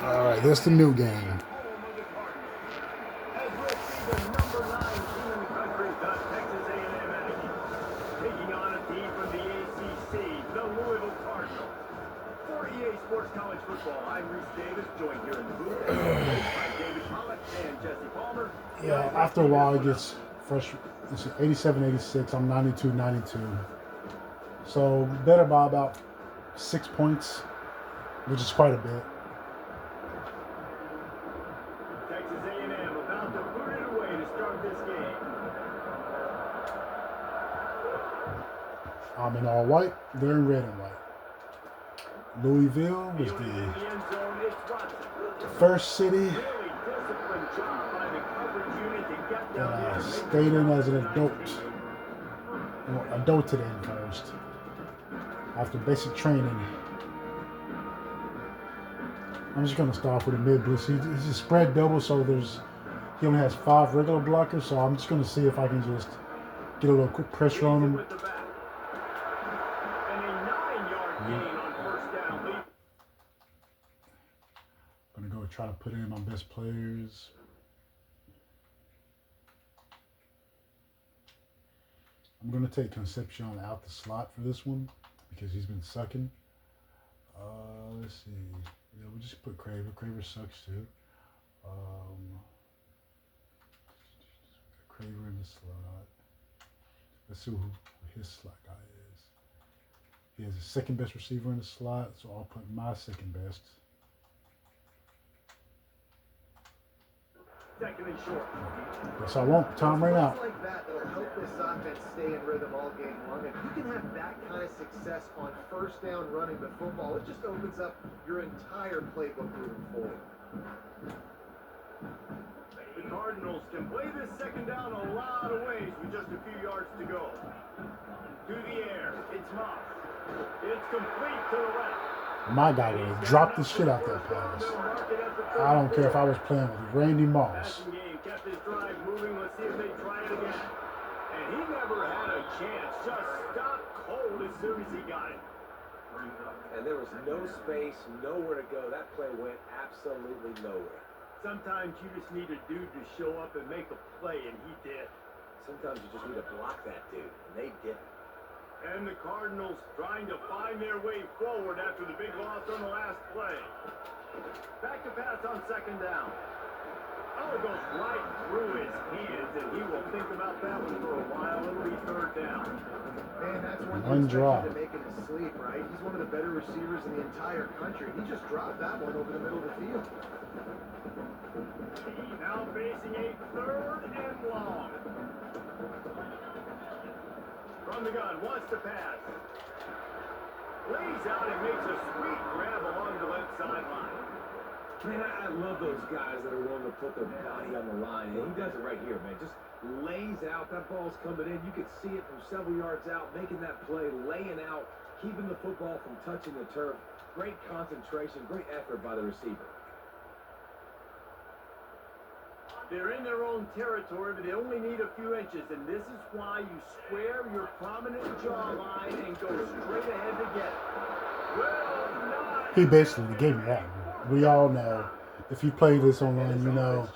All right, that's the new game. As we'll see the number 9 team in the country, the Texas A&M Aggies, taking on a team from the ACC, the Louisville Cardinals. For EA Sports College Football, I'm Reese Davis, joined here in the booth by David Pollock and Jesse Palmer. Yeah, after a while it gets frustrating. It's 87-86. I'm 92-92. So better by about 6 points, which is quite a bit. Texas A&M about to put it away to start this game. I'm in all white. They're in red and white. Louisville was Fielded in the end zone, it's Watson. the first city Really disciplined job by the coverage unit to get that down I there and make stayed in as an nice adult. game. Well, adulted in first. After basic training. I'm just going to start with a mid blitz. He's a spread double, so he only has 5 regular blockers, so I'm just going to see if I can just get a little quick pressure on him. With the back. And a 9-yard gain on first down. Lead. I'm going to go try to put in my best players. I'm going to take Concepcion out the slot for this one because he's been sucking. Let's see. Yeah, we'll just put Craver. Craver sucks too. Craver in the slot. Let's see who his slot guy is. He has the second best receiver in the slot, so I'll put my second best. Second and short. Yes, I won't. Time ran out. Like that, that'll help this offense stay in rhythm all game long. If you can have that kind of success on first down running the football, it just opens up your entire playbook moving forward. The Cardinals can play this second down a lot of ways with just a few yards to go. To the air, it's Moss. It's complete to the left. My guy would have dropped the shit out that pass. I don't care if I was playing with Randy Moss. Passing game kept his drive moving. Let's see if they try it again. And he never had a chance. Just stopped cold as soon as he got it. And there was no space, nowhere to go. That play went absolutely nowhere. Sometimes you just need a dude to show up and make a play, and he did. Sometimes you just need to block that dude, and they didn't. And the Cardinals trying to find their way forward after the big loss on the last play. Back to pass on second down. Oh, it goes right through his hands, and he will think about that one for a while. It'll be third down. Man, that's one One drop. to make in his sleep, right? He's one of the better receivers in the entire country. He just dropped that one over the middle of the field. Now facing a third and long. From the gun, wants to pass. Lays out and makes a sweet grab along the left sideline. Man, I love those guys that are willing to put their body on the line. And he does it right here, man. Just lays out. That ball's coming in. You could see it from several yards out, making that play, laying out, keeping the football from touching the turf. Great concentration, great effort by the receiver. They're in their own territory, but they only need a few inches, and this is why you square your prominent jawline and go straight ahead to get it. Well, not He basically gave me that one. We all know, if you play this online, you know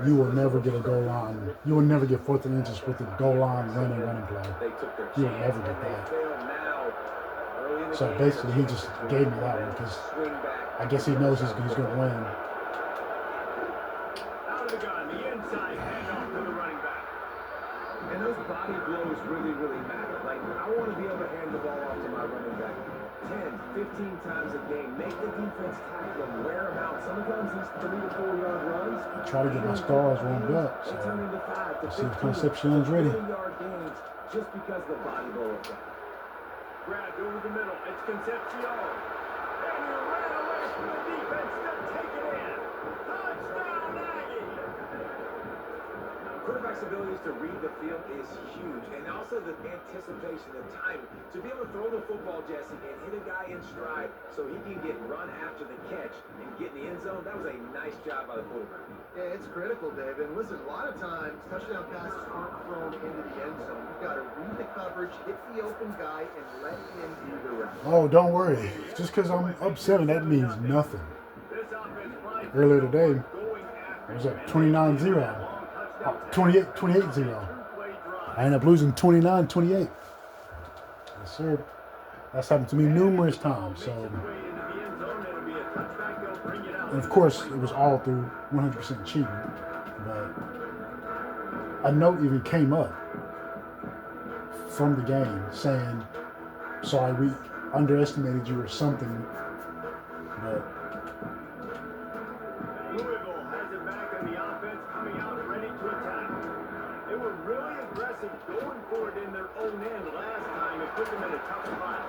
you will never get a goal line. You will never get 4th and inches with the goal line running play. You will never get that. So basically, he just gave me that one because I guess he knows he's going to win. the gun, the inside handoff to the running back. And those body blows really, really matter. Like, I want to be able to hand the ball off to my running back 10, 15 times a game. Make the defense tackle them, wear them out. Sometimes these 3 to 4 yard runs. I try to get my stars warmed up. So let's see if Concepcion's ready. Yard gains just because of the body blow effect. Grabbed over the middle. It's Concepcion. And he ran away from the defense to take it in. Touchdown, Aggie! Quarterback's abilities to read the field is huge, and also the anticipation, the time to be able to throw the football, Jesse, and hit a guy in stride so he can get run after the catch and get in the end zone. That was a nice job by the quarterback. Yeah, it's critical, Dave. And listen, a lot of times touchdown passes aren't thrown into the end zone. You've got to read the coverage, hit the open guy, and let him do the rest. Oh, don't worry. Just because I'm up 7, that means nothing. This earlier today. It was at 29-0. 28-0. I ended up losing 29-28. Yes, sir. That's happened to me numerous times. So, and of course, it was all through 100% cheating. But a note even came up from the game saying, "Sorry, we underestimated you" or something. But Louisville has it back on the offense, coming out ready to attack. They were really aggressive going for it in their own end last time. It put them in a tough spot.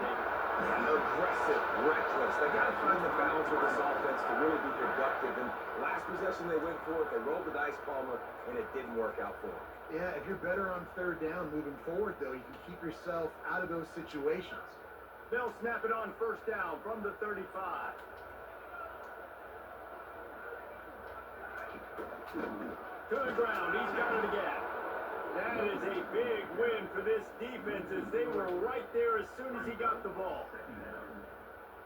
Yeah, aggressive, reckless. They got to find the balance with this offense to really be productive. And last possession they went for it, they rolled the dice, Palmer, and it didn't work out for them. Yeah, if you're better on third down moving forward, though, you can keep yourself out of those situations. They'll snap it on first down from the 35. To the ground, he's got it again. That is a big win for this defense as they were right there as soon as he got the ball.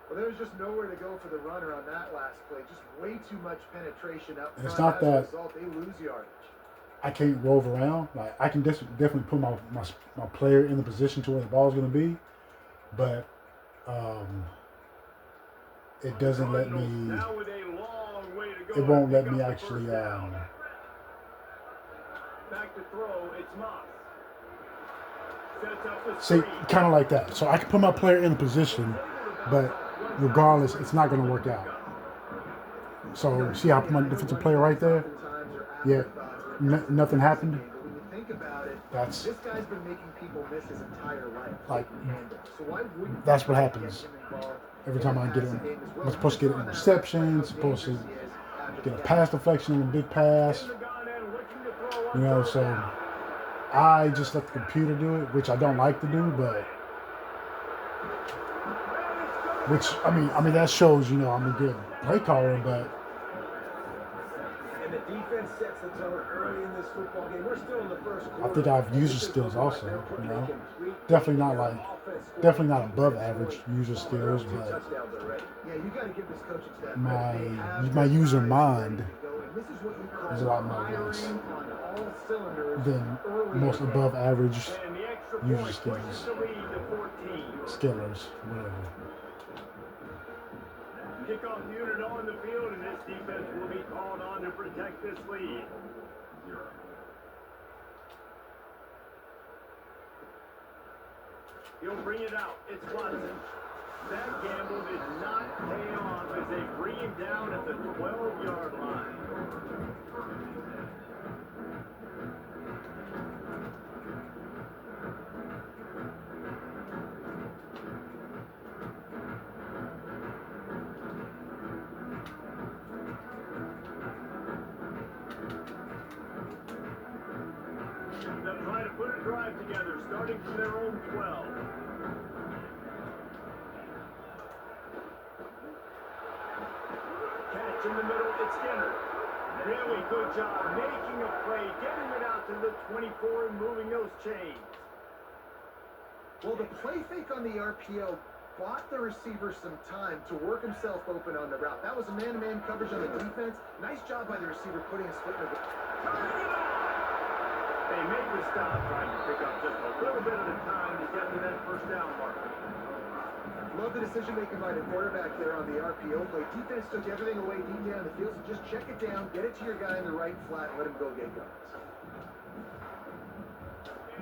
Well, there was just nowhere to go for the runner on that last play. Just way too much penetration up front. It's not as that a result, they lose yardage. I can't rove around. Like, I can definitely put my player in the position to where the ball's going to be, but it doesn't let me. Now with a long way to go. It won't let me actually. Back to throw, it's Moss. Sets up the See, screen. kind of like that. So I can put my player in a position, but regardless, it's not going to work out. So see how I put my defensive player right there? Yeah, nothing happened. But when you think about it, That's this guy's been making people miss his entire life. like So why wouldn't that's what you happens get him involved every in time the I get passing in. game as well? I'm supposed to get an You saw interception, how supposed to dangerous he is after get a the pass deflection and a big pass. You know, so I just let the computer do it, which I don't like to do, but which I mean that shows, you know, I'm a good play caller, but And the defense sets the tone early in this football game. We're still in the first quarter. I think I have user skills also, you know. Definitely not above average user skills, but Yeah, you got to give this coaching staff my user mind This is what you call is a lot more firing advanced on all cylinders than early most in the above game. average And the extra user point pushes skills, the lead to 14. skillers, whatever. Kickoff unit on the field, and this defense will be called on to protect this lead. He'll bring it out. It's Watson. That gamble did not pay off as they bring him down at the 12-yard line. They'll try to put a drive together, starting from their own 12. Catch in the middle, it's Skinner. Really good job making a play, getting it out to the 24 and moving those chains. Well, the play fake on the RPO bought the receiver some time to work himself open on the route. That was a man-to-man coverage on the defense. Nice job by the receiver putting his foot in the... They make the stop, trying to pick up just a little bit at a time to get to that first down mark. Love the decision-making by the quarterback there on the RPO play. Defense took everything away deep down the field, so just check it down, get it to your guy in the right flat, and let him go get guns.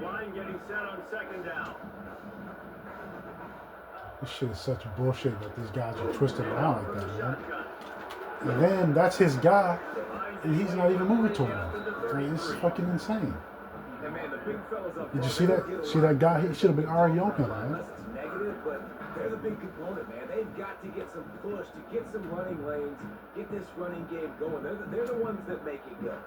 Line getting set on second down. This shit is such bullshit that these guys are twisted around like that, man. And then that's his guy, and he's not even moving toward him. I mean, it's fucking insane. And man, the big fellas up Did you front, see that? See that guy? He should have been already on him, man. Unless it's negative, but they're the big component, man. They've got to get some push, to get some running lanes, get this running game going. They're the ones that make it go.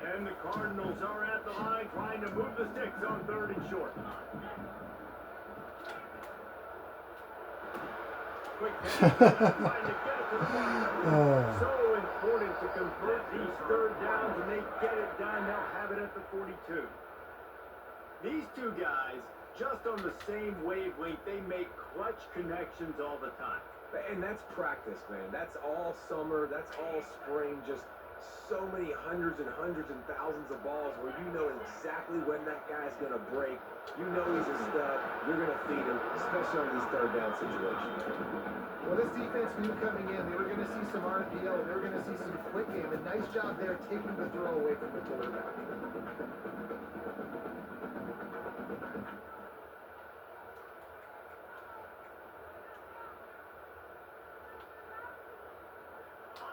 And the Cardinals are at the line trying to move the sticks on third and short. Quick pass, trying to get it to the ball. So important to convert these third downs, and they get it done. They'll have it at the 42. These two guys, just on the same wavelength, they make clutch connections all the time. And that's practice, man. That's all summer. That's all spring. Just so many hundreds and thousands of balls where you know exactly when that guy's going to break. You know he's a stud. You're going to feed him, especially on these third down situations. Well, this defense knew coming in they were going to see some RPO. They were going to see some quick game. A nice job there taking the throw away from the quarterback.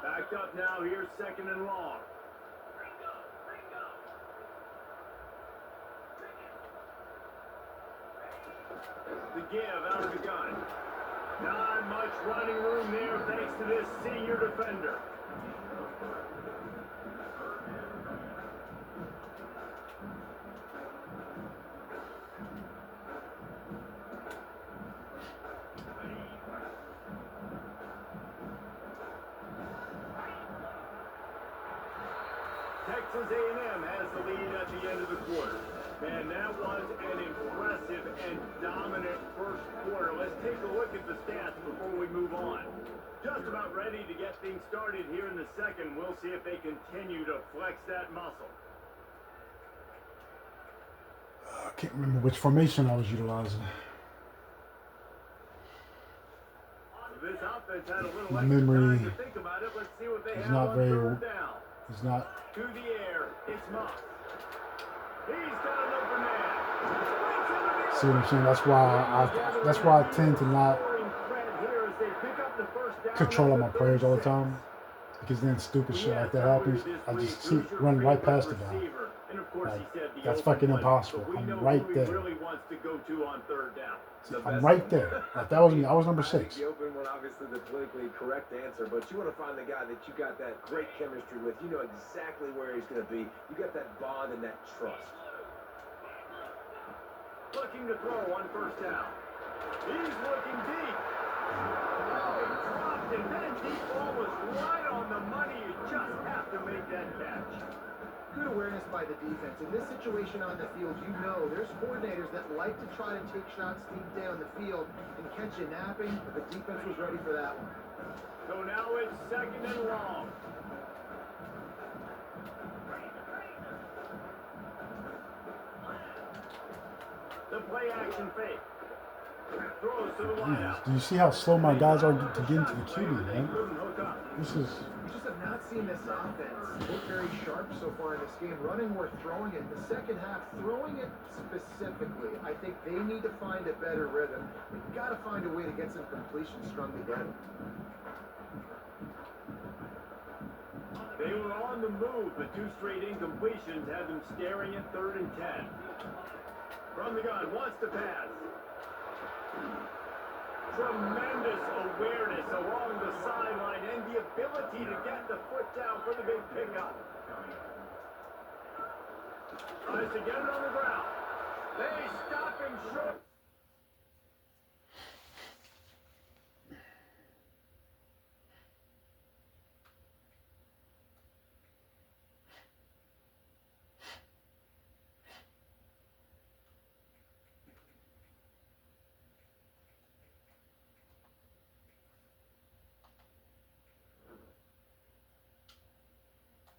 Backed up now, here's 2nd and long. The give out of the gun. Not much running room there thanks to this senior defender. Texas A&M has the lead at the end of the quarter. Man, that was an impressive and dominant first quarter. Let's take a look at the stats before we move on. Just about ready to get things started here in the second. We'll see if they continue to flex that muscle. I can't remember which formation I was utilizing. This offense had a little My extra memory time to think about it. Let's see what they is have not on very. third down. It's not. To the air, it's Moss. He's got an open man. See what I'm saying? That's why I tend to not control all my prayers all the time, because then stupid shit like that happens. I just run right past the guy. Like, that's fucking impossible. I'm right there. I'm right there. Like, that was me. I was number 6. The open one, obviously the politically correct answer, but you want to find the guy that you got that great chemistry with. You know exactly where he's going to be. You got that bond and that trust. Looking to throw on first down. He's looking deep. Oh, he dropped it. That deep ball was right on the money. You just have to make that catch. Good awareness by the defense. In this situation on the field, you know there's coordinators that like to try to take shots deep down the field and catch you napping, but the defense was ready for that one. So now it's 2nd and long. The play action fake. Throws to the wideout. Do you see how slow my guys are to get into the QB, man? This is. We just have not seen this offense look very sharp so far in this game. Running or throwing it. In the second half, throwing it specifically, I think they need to find a better rhythm. They've got to find a way to get some completions strung together. They were on the move, but 2 straight incompletions had them staring at 3rd and 10. From the gun, wants to pass. Tremendous awareness along the sideline and the ability to get the foot down for the big pickup. Tries to get it on the ground. They stop him short.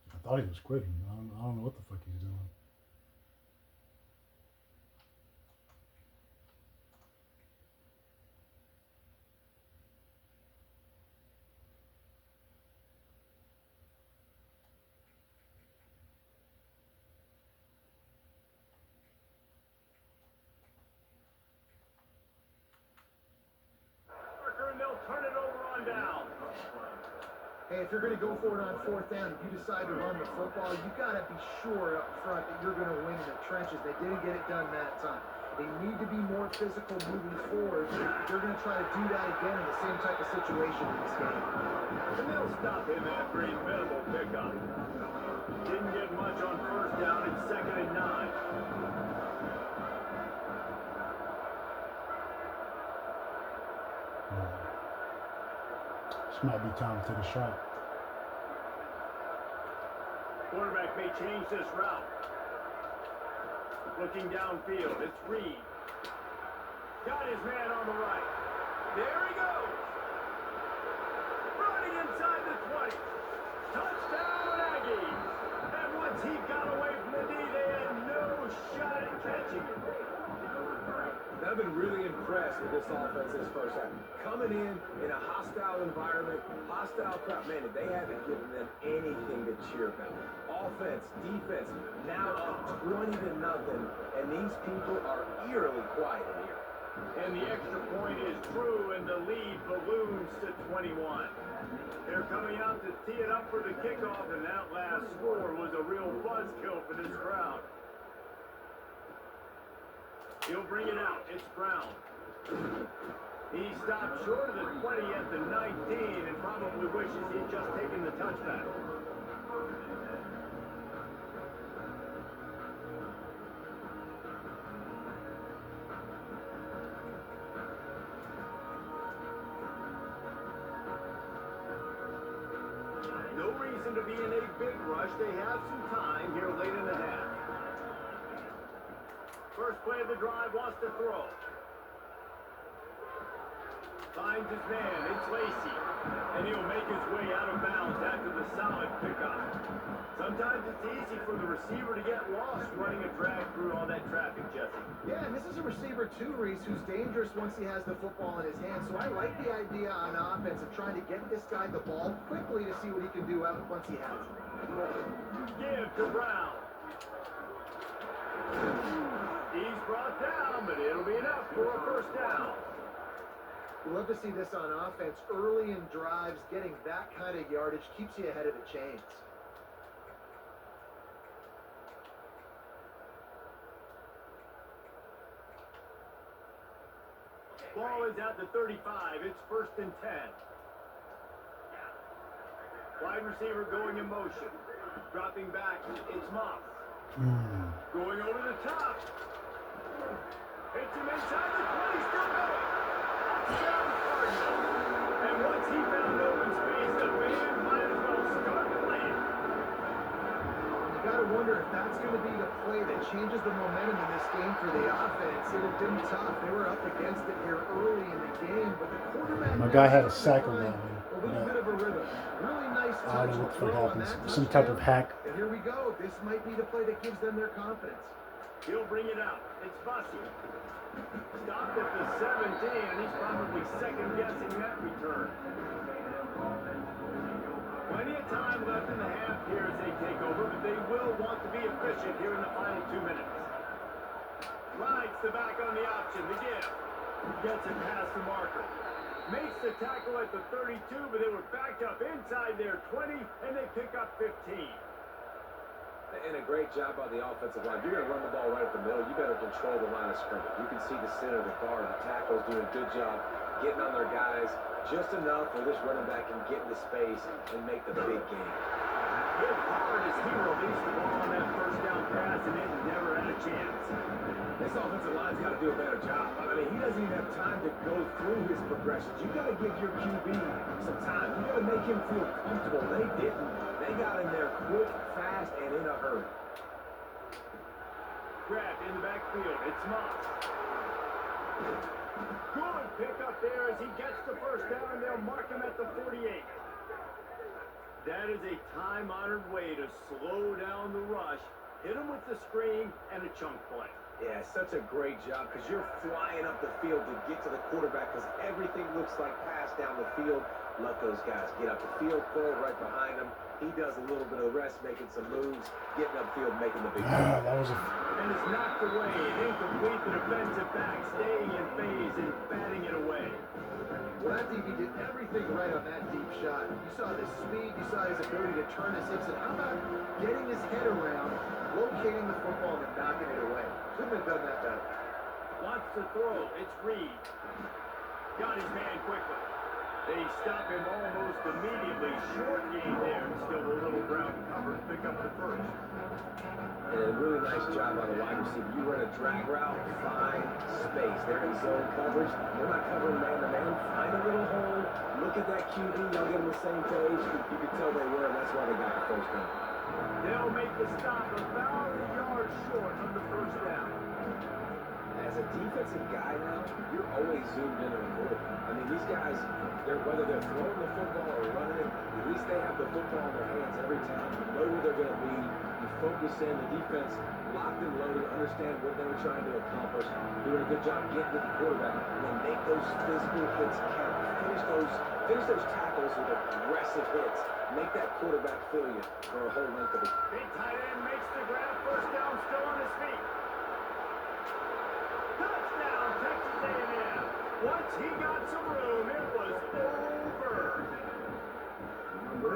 I thought he was quitting. I don't know what the fuck he's doing. And they'll turn it over on down. Hey, if you're going to go for it on 4th down, if you decide to run the football, you got to be sure up front that you're going to win in the trenches. They didn't get it done that time. They need to be more physical moving forward. They're going to try to do that again in the same type of situation in this game. And they'll stop him after a minimal pickup. Didn't get much on first down. It's 2nd and 9. This might be time to take a shot. Quarterback may change this route. Looking downfield, it's Reed. Got his man on the right. There he goes. with this offense this first half. Coming in a hostile environment, hostile crowd. Man, they haven't given them anything to cheer about. Offense, defense, now up 20-0, and these people are eerily quiet in here. And the extra point is true, and the lead balloons to 21. They're coming out to tee it up for the kickoff, and that last score was a real buzzkill for this crowd. He'll bring it out. It's Brown. He stopped short of the 20 at the 19 and probably wishes he'd just taken the touchback. No reason to be in a big rush. They have some time here late in the half. First play of the drive, wants to throw. Finds his man, it's Lacy. And he'll make his way out of bounds after the solid pickup. Sometimes it's easy for the receiver to get lost running a drag through all that traffic, Jesse. Yeah, and this is a receiver too, Reese, who's dangerous once he has the football in his hands. So I like the idea on offense of trying to get this guy the ball quickly to see what he can do out once he has it. Give to Brown. He's brought down, but it'll be enough for a first down. We love to see this on offense. Early in drives, getting that kind of yardage keeps you ahead of the chains. Ball is at the 35. It's 1st and 10. Wide receiver going in motion. Dropping back. It's Moss. Going over the top. Hits him inside the 20. Still going. Touchdown Cardinals. And once he found open space, the band might as well start playing. You got to wonder if that's going to be the play that changes the momentum in this game for the offense. It had been tough. They were up against it here early in the game, but the quarterback... My guy had a sack on that one. A little bit of a rhythm. Really nice I touch. don't know what the fuck throw on happens. that Some type of touchdown. hack. And here we go. This might be the play that gives them their confidence. He'll bring it out. It's Bussy. Stopped at the 17, and he's probably second-guessing that return. Plenty of time left in the half here as they take over, but they will want to be efficient here in the final 2 minutes. Rides the back on the option. The give. Gets it past the marker. Makes the tackle at the 32, but they were backed up inside their 20, and they pick up 15. And a great job by the offensive line. You're going to run the ball right up the middle. You better control the line of scrimmage. You can see the center of the guard. The tackle's doing a good job getting on their guys just enough for this running back can get into space and make the big game. Good hard as he released the ball on that first down pass, and it never had a chance. This offensive line's got to do a better job. I mean, he doesn't even have time to go through his progressions. You got to give your QB some time. You got to make him feel comfortable. They didn't. They got in there quick, fast, and in a hurry. Grabbed in the backfield. It's Moss. Good pick up there as he gets the first down. They'll mark him at the 48. That is a time-honored way to slow down the rush, hit him with the screen, and a chunk play. Yeah, such a great job because you're flying up the field to get to the quarterback because everything looks like pass down the field. Let those guys get up the field, throw right behind him. He does a little bit of rest, making some moves, getting upfield, making the big play. That was a... And it's knocked away. Incomplete. The defensive back staying in phase and batting it away. Well, that DB did everything right on that deep shot. You saw the speed, you saw his ability to turn his hips, and how about getting his head around, locating the football, and knocking it away? Couldn't have done that better. Wants to throw. It's Reed. Got his man quickly. They stop him almost immediately. Short gain there. Still a little ground cover to pick up the first. And a really nice job on the wide receiver. You run a drag route, find space. They're in zone coverage. They're not covering man-to-man. Find a little hole. Look at that QB. Y'all get on the same page. You can tell they were, and that's why they got the first down. They'll make the stop about a yard short of the first down. As a defensive guy now, you're always zoomed into the quarterback. I mean, these guys, whether they're throwing the football or running it, at least they have the football in their hands every time. You know where they're going to be. You focus in, the defense locked and loaded, understand what they were trying to accomplish, doing a good job getting to the quarterback, and then make those physical hits count. Finish those tackles with aggressive hits. Make that quarterback feel you for a whole length of it. Big tight end makes the grab. First down, still on his feet. Touchdown, Texas A&M. Once he got some room, it was over.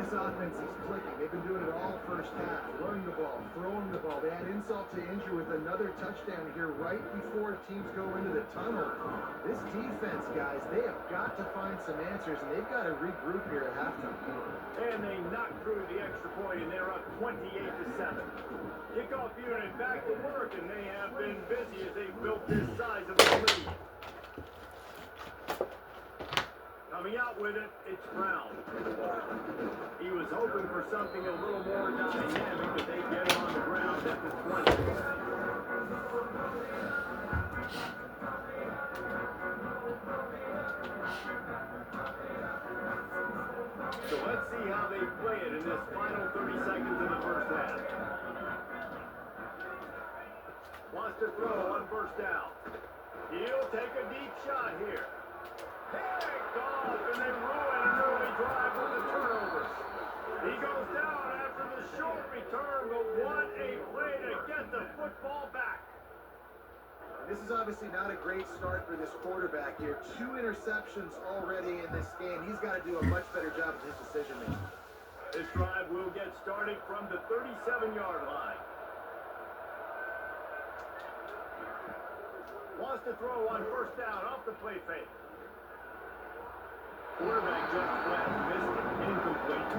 This offense is clicking. They've been doing it all first half. Running the ball, throwing the ball. They add insult to injury with another touchdown here right before teams go into the tunnel. This defense, guys, they have got to find some answers, and they've got to regroup here at halftime. And they knocked through the extra point, and they're up 28-7. Kickoff unit back to work, and they have been busy as they've built this size of a lead. Coming out with it, it's Brown. He was hoping for something a little more dynamic, but they get him on the ground at the 20. So let's see how they play it in this final 30 seconds of the first half. Wants to throw on first down. He'll take a deep shot here. Picked off, and they ruin an early drive with the turnover. He goes down after the short return, but what a play to get the football back. This is obviously not a great start for this quarterback here. 2 interceptions already in this game. He's got to do a much better job of his decision making. This drive will get started from the 37-yard line. Wants to throw on first down off the play fake. Quarterback just flat missed it, incomplete.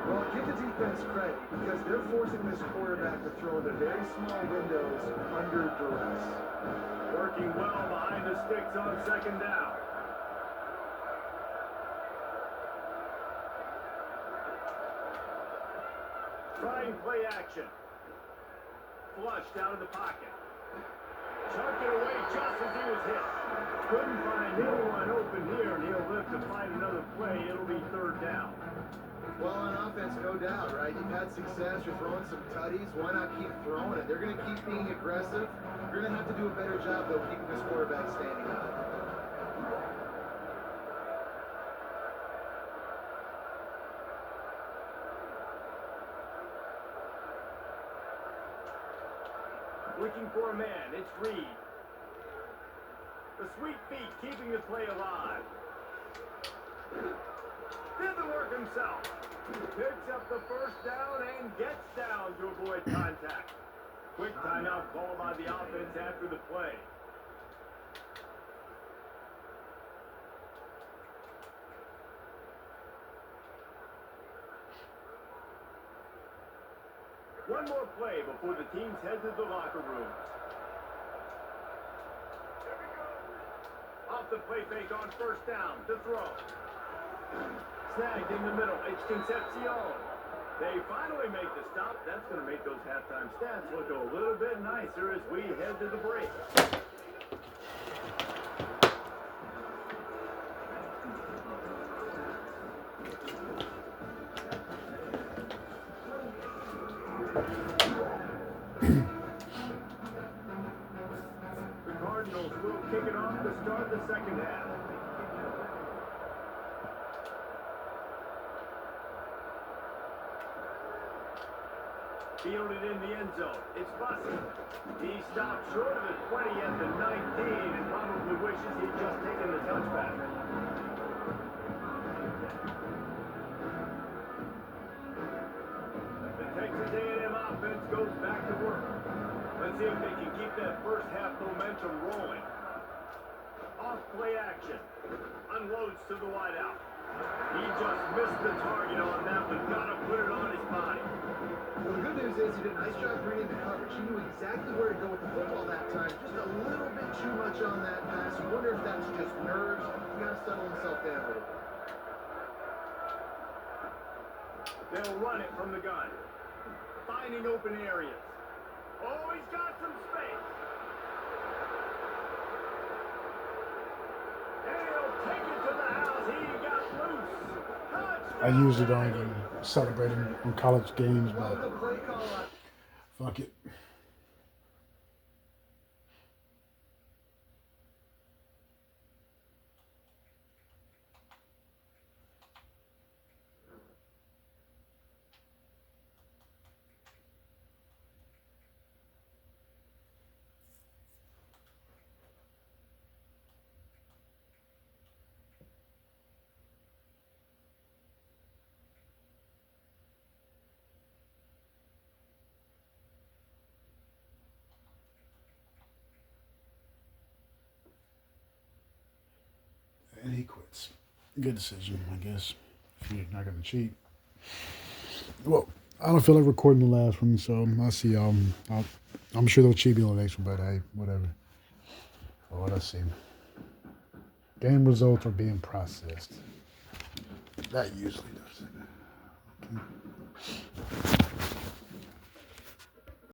Well, give the defense credit because they're forcing this quarterback to throw into very small windows under duress. Working well behind the sticks on second down. Trying play action. Flushed out of the pocket. Chucked it away just as he was hit. Couldn't find anyone open here, and he'll live to find another play. It'll be third down. Well, on offense, no doubt, right? You've had success. You're throwing some tutties. Why not keep throwing it? They're going to keep being aggressive. You're going to have to do a better job, though, keeping this quarterback standing up. Looking for a man. It's Reed. The sweet feet keeping the play alive. Did the work himself. Picks up the first down and gets down to avoid contact. Quick timeout call by the offense after the play. One more play before the teams head to the locker rooms. Off the play fake on first down to throw. Snagged in the middle. It's Concepcion. They finally make the stop. That's going to make those halftime stats look a little bit nicer as we head to the break. The Cardinals will kick it off to start the second half. Fielded in the end zone. It's Bussy. He stopped short of the 20 at the 19 and probably wishes he'd just taken the touchback. The Texas A&M offense goes back to work. Let's see if they can keep that first half momentum rolling. Off play action. Unloads to the wideout. He just missed the target on that, but gotta put it on his body. Well, the good news is he did a nice job reading the coverage. He knew exactly where to go with the football that time. Just a little bit too much on that pass. I wonder if that's just nerves. He's got to settle himself down a little bit. They'll run it from the gun. Finding open areas. Oh, he's got some space. And he'll take it to the house. He got loose. Touchdown. I usually don't even celebrate on college games, but Fuck it. And he quits. Good decision, I guess. If you're not gonna cheat. Well, I don't feel like recording the last one, so I'll see y'all. I'm sure they'll cheat me on the next one, but hey, whatever. Well, let's see. Game results are being processed. That usually does it.